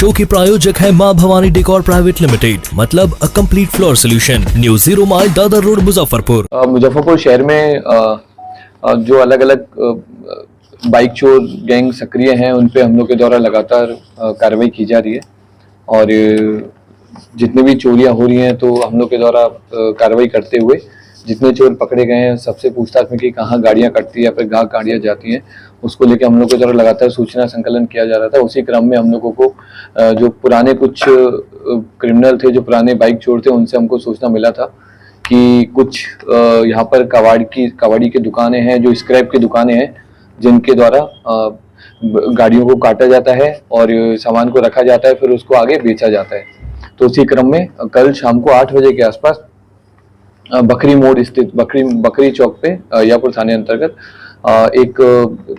Show के प्रायोजक है मां भवानी डेकोर प्राइवेट लिमिटेड, मतलब a complete floor solution, new 0 mile Dadar road Muzaffarpur. Muzaffarpur शहर में जो अलग अलग बाइक चोर गैंग सक्रिय हैं उन पे हम लोग के द्वारा लगातार कार्रवाई की जा रही है और जितने भी चोरियां हो रही हैं तो हम लोग के द्वारा कार्रवाई करते हुए जितने चोर पकड़े गए हैं सबसे पूछताछ में कि कहाँ गाड़ियां कटती है या फिर कहाँ गाड़ियां जाती हैं उसको लेकर हम लोग के द्वारा लगातार सूचना संकलन किया जा रहा था। उसी क्रम में हम लोगों को जो पुराने कुछ क्रिमिनल थे, जो पुराने बाइक चोर थे, उनसे हमको सूचना मिला था कि कुछ यहाँ पर कबाड़ी की दुकानें हैं, जो स्क्रैप की दुकानें हैं, जिनके द्वारा गाड़ियों को काटा जाता है और सामान को रखा जाता है, फिर उसको आगे बेचा जाता है। तो उसी क्रम में कल शाम को 8 बजे के आसपास बकरी मोड़ स्थित बकरी चौक पे यापुर थाने अंतर्गत एक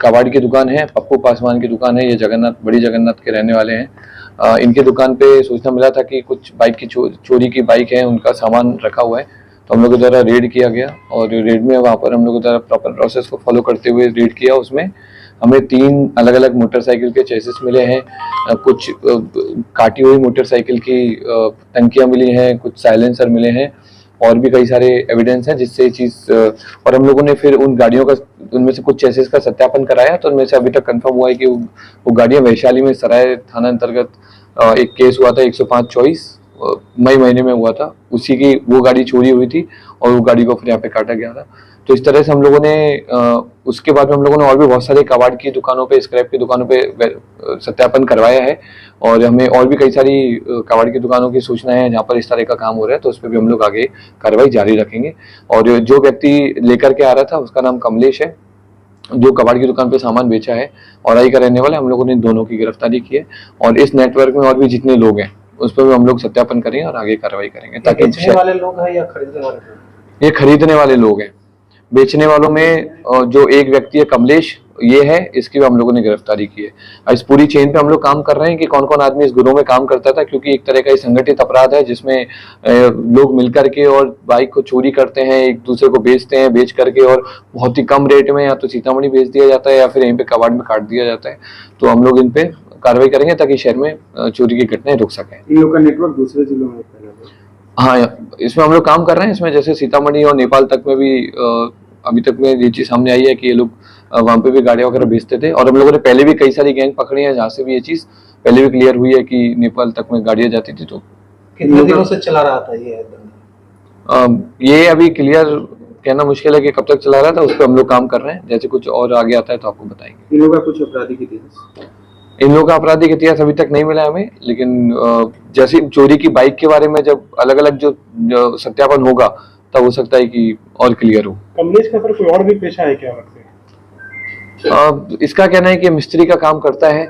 कबाड़ी की दुकान है, पप्पू पासवान की दुकान है। ये बड़ी जगन्नाथ के रहने वाले हैं। इनके दुकान पे सूचना मिला था कि कुछ बाइक की चोरी की बाइक है, उनका सामान रखा हुआ है। तो हम लोग के द्वारा रेड किया गया और रेड में वहाँ पर हम लोग के द्वारा प्रॉपर प्रोसेस को फॉलो करते हुए रेड किया। उसमें हमें 3 अलग अलग मोटरसाइकिल के चेसिस मिले हैं, कुछ काटी हुई मोटरसाइकिल की टंकियाँ मिली हैं, कुछ साइलेंसर मिले हैं और भी कई सारे एविडेंस हैं जिससे चीज़। और हम लोगों ने फिर उन गाड़ियों का, उनमें से कुछ चेसिस का सत्यापन कराया तो उनमें से अभी तक कंफर्म हुआ है कि वो गाड़ियाँ वैशाली में सराय थाना अंतर्गत एक केस हुआ था 105/24 मई महीने में हुआ था, उसी की वो गाड़ी चोरी हुई थी और वो गाड़ी को फिर यहाँ पे काटा गया था। तो इस तरह से हम लोगों ने उसके बाद में हम लोगों ने और भी बहुत सारे कबाड़ की दुकानों पे, स्क्रैप की दुकानों पे सत्यापन करवाया है और हमें और भी कई सारी कबाड़ की दुकानों की सूचना है जहाँ पर इस तरह का काम हो रहा है, तो उस पर भी हम लोग आगे कार्रवाई जारी रखेंगे। और जो व्यक्ति लेकर के आ रहा था उसका नाम कमलेश है, जो कबाड़ की दुकान पे सामान बेचा है, औराई का रहने वाला। हम लोगों ने दोनों की गिरफ्तारी की है और इस नेटवर्क में और भी जितने लोग हैं उस पर भी हम लोग सत्यापन करेंगे और आगे कार्रवाई करेंगे। ताकि बेचने वाले लोग हैं या खरीदने वाले लोग? ये खरीदने वाले लोग हैं। बेचने वालों में जो एक व्यक्ति है कमलेश, ये है, इसकी भी हम लोगों ने गिरफ्तारी की है। इस पूरी चेन पे हम लोग काम कर रहे हैं कि कौन कौन आदमी इस गुरों में काम करता था, क्योंकि एक तरह का संगठित अपराध है जिसमें लोग मिलकर के और बाइक को चोरी करते हैं, एक दूसरे को बेचते हैं, बेच करके और बहुत ही कम रेट में या तो सीतामढ़ी बेच दिया जाता है या फिर यहीं पे कबाड़ में काट दिया जाता है। तो हम लोग इन पे कार्रवाई करेंगे ताकि शहर में चोरी की घटनाएं रुक सकें। इन लोग का नेटवर्क दूसरे जिलों में? हाँ, इसमें हम लोग काम कर रहे हैं। इसमें जैसे सीतामढ़ी और नेपाल तक में भी अभी तक में ये चीज सामने आई है कि ये लोग वहाँ पे भी गाड़ियाँ वगैरह बेचते थे और हम लोगों ने पहले भी कई सारी गैंग पकड़ी है जहाँ से भी ये चीज पहले भी क्लियर हुई है कि नेपाल तक में गाड़ियाँ जाती थी। तो कितने दिनों से चला रहा था ये अभी क्लियर कहना मुश्किल है कि कब तक चला रहा था, उस पर हम लोग काम कर रहे हैं। जैसे कुछ और आगे आता है तो आपको बताएंगे। इन लोगों का कुछ आपराधिक इतिहास? इन लोगों का आपराधिक इतिहास अभी तक नहीं मिला हमें, लेकिन जैसे चोरी की बाइक के बारे में जब अलग अलग जो सत्यापन होगा तब हो सकता है कि और क्लियर हो। कमलेश का सर कोई और भी पेशा है क्या? इसका कहना है कि मिस्त्री का काम करता है